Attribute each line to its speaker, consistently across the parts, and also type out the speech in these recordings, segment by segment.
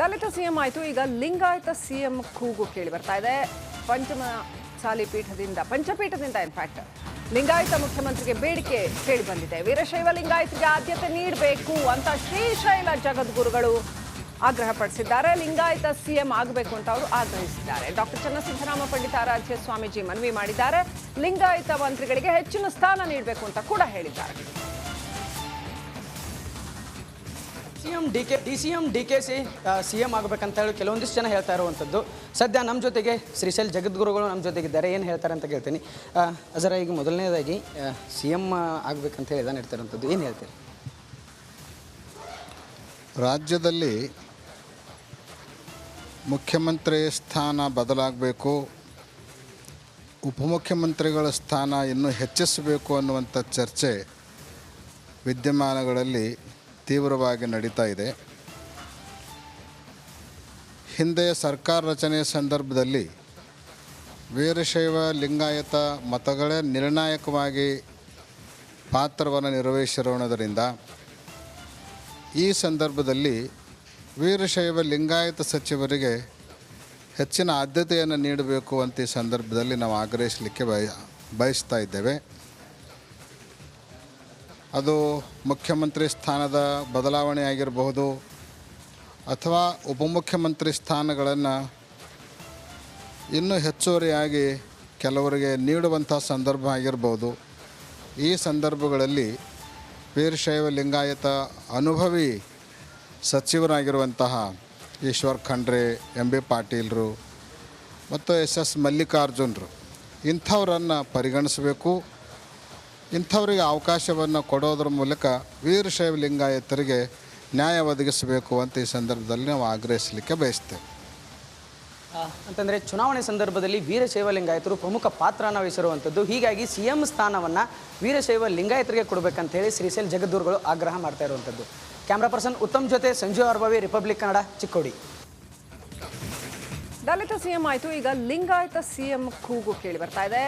Speaker 1: ದಲಿತ CM ಆಯಿತು. ಈಗ Lingayat CM ಕೂಗು ಕೇಳಿ ಬರ್ತಾ ಇದೆ. ಪಂಚಪೀಠದಿಂದ ಇನ್ಫ್ಯಾಕ್ಟ್ ಲಿಂಗಾಯತ ಮುಖ್ಯಮಂತ್ರಿಗೆ ಬೇಡಿಕೆ ಕೇಳಿ ಬಂದಿದೆ. ವೀರಶೈವ ಲಿಂಗಾಯತರಿಗೆ ಆದ್ಯತೆ ನೀಡಬೇಕು ಅಂತ ಶ್ರೀಶೈಲ ಜಗದ್ಗುರುಗಳು ಆಗ್ರಹ ಪಡಿಸಿದ್ದಾರೆ. ಲಿಂಗಾಯತ ಸಿಎಂ ಆಗಬೇಕು ಅಂತ ಅವರು ಆಗ್ರಹಿಸಿದ್ದಾರೆ. ಡಾಕ್ಟರ್ ಚನ್ನಸಿದ್ದರಾಮ ಪಂಡಿತಾರಾಧ್ಯ ಸ್ವಾಮೀಜಿ ಮನವಿ ಮಾಡಿದ್ದಾರೆ. ಲಿಂಗಾಯತ ಮಂತ್ರಿಗಳಿಗೆ ಹೆಚ್ಚಿನ ಸ್ಥಾನ ನೀಡಬೇಕು ಅಂತ ಕೂಡ ಹೇಳಿದ್ದಾರೆ.
Speaker 2: ಡಿಸಿಎಂ ಡಿಕೆಸಿ ಸಿಎಂ ಆಗಬೇಕಂತ ಹೇಳಿ ಕೆಲವೊಂದಿಷ್ಟು ಜನ ಹೇಳ್ತಾ ಇರುವಂಥದ್ದು. ಸದ್ಯ ನಮ್ಮ ಜೊತೆಗೆ ಶ್ರೀಶೈಲ ಜಗದ್ಗುರುಗಳು ನಮ್ಮ ಜೊತೆಗಿದ್ದಾರೆ. ಏನು ಹೇಳ್ತಾರೆ ಅಂತ ಕೇಳ್ತೀನಿ. ಅದರ ಈಗ ಮೊದಲನೇದಾಗಿ ಸಿಎಂ ಆಗಬೇಕಂತ ಹೇಳಿ ಇದನ್ನು ಹೇಳ್ತಾ ಇರುವಂಥದ್ದು, ಏನು ಹೇಳ್ತೀರಿ?
Speaker 3: ರಾಜ್ಯದಲ್ಲಿ ಮುಖ್ಯಮಂತ್ರಿ ಸ್ಥಾನ ಬದಲಾಗಬೇಕು, ಉಪಮುಖ್ಯಮಂತ್ರಿಗಳ ಸ್ಥಾನ ಇನ್ನೂ ಹೆಚ್ಚಿಸಬೇಕು ಅನ್ನುವಂಥ ಚರ್ಚೆ ವಿದ್ಯಮಾನಗಳಲ್ಲಿ ತೀವ್ರವಾಗಿ ನಡೀತಾ ಇದೆ. ಹಿಂದೆ ಸರ್ಕಾರ ರಚನೆಯ ಸಂದರ್ಭದಲ್ಲಿ ವೀರಶೈವ ಲಿಂಗಾಯತ ಮತಗಳೇ ನಿರ್ಣಾಯಕವಾಗಿ ಪಾತ್ರವನ್ನು ನಿರ್ವಹಿಸಿರೋಣದರಿಂದ ಈ ಸಂದರ್ಭದಲ್ಲಿ ವೀರಶೈವ ಲಿಂಗಾಯತ ಸಚಿವರಿಗೆ ಹೆಚ್ಚಿನ ಆದ್ಯತೆಯನ್ನು ನೀಡಬೇಕು ಅಂತ ಈ ಸಂದರ್ಭದಲ್ಲಿ ನಾವು ಆಗ್ರಹಿಸಲಿಕ್ಕೆ ಬಯಸ್ತಾ ಇದ್ದೇವೆ. ಅದು ಮುಖ್ಯಮಂತ್ರಿ ಸ್ಥಾನದ ಬದಲಾವಣೆ ಆಗಿರಬಹುದು ಅಥವಾ ಉಪಮುಖ್ಯಮಂತ್ರಿ ಸ್ಥಾನಗಳನ್ನು ಇನ್ನೂ ಹೆಚ್ಚುವರಿಯಾಗಿ ಕೆಲವರಿಗೆ ನೀಡುವಂಥ ಸಂದರ್ಭ ಆಗಿರ್ಬೋದು. ಈ ಸಂದರ್ಭಗಳಲ್ಲಿ ವೀರಶೈವ ಲಿಂಗಾಯತ ಅನುಭವಿ ಸಚಿವರಾಗಿರುವಂತಹ ಈಶ್ವರ್ ಖಂಡ್ರೆ, ಎಂ.ಬಿ. ಪಾಟೀಲರು ಮತ್ತು ಎಸ್ ಮಲ್ಲಿಕಾರ್ಜುನರು ಇಂಥವರನ್ನು ಪರಿಗಣಿಸಬೇಕು. ಇಂಥವರಿಗೆ ಅವಕಾಶವನ್ನು ಕೊಡೋದ್ರ ಮೂಲಕ ವೀರಶೈವ ಲಿಂಗಾಯತರಿಗೆ ನ್ಯಾಯ ಒದಗಿಸಬೇಕು ಅಂತ ಈ ಸಂದರ್ಭದಲ್ಲಿ ನಾವು ಆಗ್ರಹಿಸಲಿಕ್ಕೆ ಬಯಸ್ತೇವೆ.
Speaker 2: ಅಂತಂದರೆ ಚುನಾವಣೆ ಸಂದರ್ಭದಲ್ಲಿ ವೀರಶೈವ ಲಿಂಗಾಯತರು ಪ್ರಮುಖ ಪಾತ್ರನ ವಹಿಸಿರುವಂಥದ್ದು. ಹೀಗಾಗಿ ಸಿಎಂ ಸ್ಥಾನವನ್ನು ವೀರಶೈವ ಲಿಂಗಾಯತರಿಗೆ ಕೊಡಬೇಕಂತ ಹೇಳಿ ಶ್ರೀಶೈಲ ಜಗದ್ಗುರುಗಳು ಆಗ್ರಹ ಮಾಡ್ತಾ ಇರುವಂಥದ್ದು. ಕ್ಯಾಮ್ರಾ ಪರ್ಸನ್ ಉತ್ತಮ್ ಜೊತೆ ಸಂಜು ಅರ್ಬಾವಿ, ರಿಪಬ್ಲಿಕ್ ಕನ್ನಡ, ಚಿಕ್ಕೋಡಿ.
Speaker 1: ದಲಿತ ಸಿಎಂ ಆಯಿತು. ಈಗ ಲಿಂಗಾಯತ ಸಿಎಂ ಕೂಗು ಕೇಳಿ ಬರ್ತಾ ಇದೆ.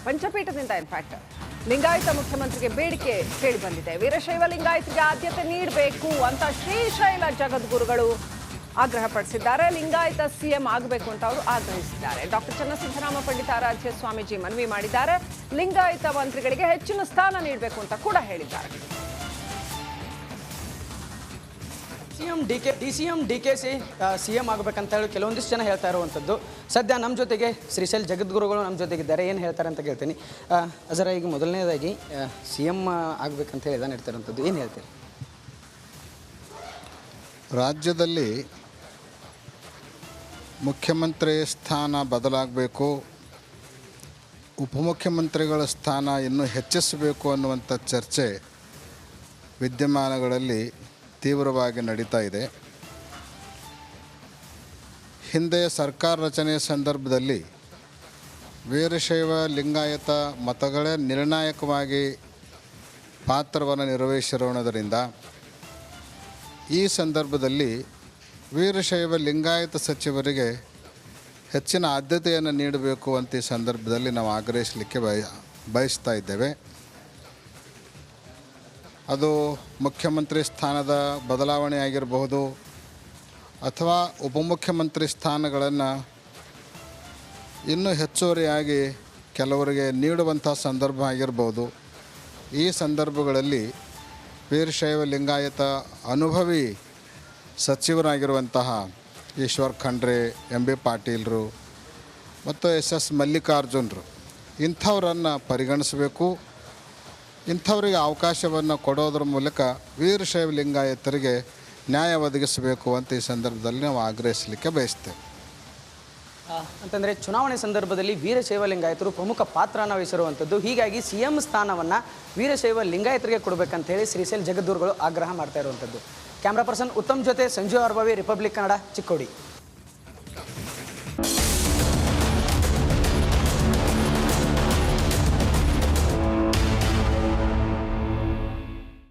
Speaker 1: ಪಂಚಪೀಠದಿಂದ ಇನ್ಫ್ಯಾಕ್ಟ್ ಲಿಂಗಾಯತ ಮುಖ್ಯಮಂತ್ರಿಗೆ ಬೇಡಿಕೆ ಕೇಳಿ ಬಂದಿದೆ. ವೀರಶೈವ ಲಿಂಗಾಯತರಿಗೆ ಆದ್ಯತೆ ನೀಡಬೇಕು ಅಂತ ಶ್ರೀಶೈಲ ಜಗದ್ಗುರುಗಳು ಆಗ್ರಹ ಪಡಿಸಿದ್ದಾರೆ. ಲಿಂಗಾಯತ ಸಿಎಂ ಆಗಬೇಕು ಅಂತ ಅವರು ಆಗ್ರಹಿಸಿದ್ದಾರೆ. ಡಾಕ್ಟರ್ ಚನ್ನಸಿದ್ದರಾಮ ಪಂಡಿತಾರಾಧ್ಯ ಸ್ವಾಮೀಜಿ ಮನವಿ ಮಾಡಿದ್ದಾರೆ. ಲಿಂಗಾಯತ ಮಂತ್ರಿಗಳಿಗೆ ಹೆಚ್ಚಿನ ಸ್ಥಾನ ನೀಡಬೇಕು ಅಂತ ಕೂಡ ಹೇಳಿದ್ದಾರೆ.
Speaker 2: ಡಿಸಿಎಂ ಡಿಕೆಸಿ ಸಿಎಂ ಆಗಬೇಕಂತ ಹೇಳಿ ಕೆಲವೊಂದಿಷ್ಟು ಜನ ಹೇಳ್ತಾ ಇರುವಂಥದ್ದು. ಸದ್ಯ ನಮ್ಮ ಜೊತೆಗೆ ಶ್ರೀಶೈಲ ಜಗದ್ಗುರುಗಳು ನಮ್ಮ ಜೊತೆಗಿದ್ದಾರೆ. ಏನು ಹೇಳ್ತಾರೆ ಅಂತ ಕೇಳ್ತೀನಿ. ಅದರ ಈಗ ಮೊದಲನೇದಾಗಿ ಸಿಎಂ ಆಗಬೇಕಂತ ಹೇಳಿ ಇದನ್ನು ಹೇಳ್ತಾ ಇರುವಂಥದ್ದು, ಏನು ಹೇಳ್ತೀರಿ?
Speaker 3: ರಾಜ್ಯದಲ್ಲಿ ಮುಖ್ಯಮಂತ್ರಿ ಸ್ಥಾನ ಬದಲಾಗಬೇಕು, ಉಪಮುಖ್ಯಮಂತ್ರಿಗಳ ಸ್ಥಾನ ಇನ್ನೂ ಹೆಚ್ಚಿಸಬೇಕು ಅನ್ನುವಂಥ ಚರ್ಚೆ ವಿದ್ಯಮಾನಗಳಲ್ಲಿ ತೀವ್ರವಾಗಿ ನಡೀತಾ ಇದೆ. ಹಿಂದೆ ಸರ್ಕಾರ ರಚನೆಯ ಸಂದರ್ಭದಲ್ಲಿ ವೀರಶೈವ ಲಿಂಗಾಯತ ಮತಗಳೇ ನಿರ್ಣಾಯಕವಾಗಿ ಪಾತ್ರವನ್ನು ನಿರ್ವಹಿಸಿರೋಣದರಿಂದ ಈ ಸಂದರ್ಭದಲ್ಲಿ ವೀರಶೈವ ಲಿಂಗಾಯತ ಸಚಿವರಿಗೆ ಹೆಚ್ಚಿನ ಆದ್ಯತೆಯನ್ನು ನೀಡಬೇಕು ಅಂತ ಈ ಸಂದರ್ಭದಲ್ಲಿ ನಾವು ಆಗ್ರಹಿಸಲಿಕ್ಕೆ ಬಯಸ್ತಾ ಇದ್ದೇವೆ. ಅದು ಮುಖ್ಯಮಂತ್ರಿ ಸ್ಥಾನದ ಬದಲಾವಣೆ ಆಗಿರಬಹುದು ಅಥವಾ ಉಪಮುಖ್ಯಮಂತ್ರಿ ಸ್ಥಾನಗಳನ್ನು ಇನ್ನೂ ಹೆಚ್ಚುವರಿಯಾಗಿ ಕೆಲವರಿಗೆ ನೀಡುವಂಥ ಸಂದರ್ಭ ಆಗಿರ್ಬೋದು. ಈ ಸಂದರ್ಭಗಳಲ್ಲಿ ವೀರಶೈವ ಲಿಂಗಾಯತ ಅನುಭವಿ ಸಚಿವರಾಗಿರುವಂತಹ ಈಶ್ವರ್ ಖಂಡ್ರೆ, ಎಂ.ಬಿ. ಪಾಟೀಲರು ಮತ್ತು ಎಸ್ ಮಲ್ಲಿಕಾರ್ಜುನರು ಇಂಥವರನ್ನು ಪರಿಗಣಿಸಬೇಕು. ಇಂಥವರಿಗೆ ಅವಕಾಶವನ್ನು ಕೊಡೋದ್ರ ಮೂಲಕ ವೀರಶೈವ ಲಿಂಗಾಯತರಿಗೆ ನ್ಯಾಯ ಒದಗಿಸಬೇಕು ಅಂತ ಈ ಸಂದರ್ಭದಲ್ಲಿ ನಾವು ಆಗ್ರಹಿಸಲಿಕ್ಕೆ ಬಯಸ್ತೇವೆ.
Speaker 2: ಅಂತಂದರೆ ಚುನಾವಣೆ ಸಂದರ್ಭದಲ್ಲಿ ವೀರಶೈವ ಲಿಂಗಾಯತರು ಪ್ರಮುಖ ಪಾತ್ರನ ವಹಿಸಿರುವಂಥದ್ದು. ಹೀಗಾಗಿ ಸಿಎಂ ಸ್ಥಾನವನ್ನು ವೀರಶೈವ ಲಿಂಗಾಯತರಿಗೆ ಕೊಡಬೇಕಂತ ಹೇಳಿ ಶ್ರೀಶೈಲ ಜಗದ್ಗುರುಗಳು ಆಗ್ರಹ ಮಾಡ್ತಾ ಇರುವಂಥದ್ದು. ಕ್ಯಾಮ್ರಾ ಪರ್ಸನ್ ಉತ್ತಮ್ ಜೊತೆ ಸಂಜು ಅರ್ಬಾವಿ, ರಿಪಬ್ಲಿಕ್ ಕನ್ನಡ, ಚಿಕ್ಕೋಡಿ.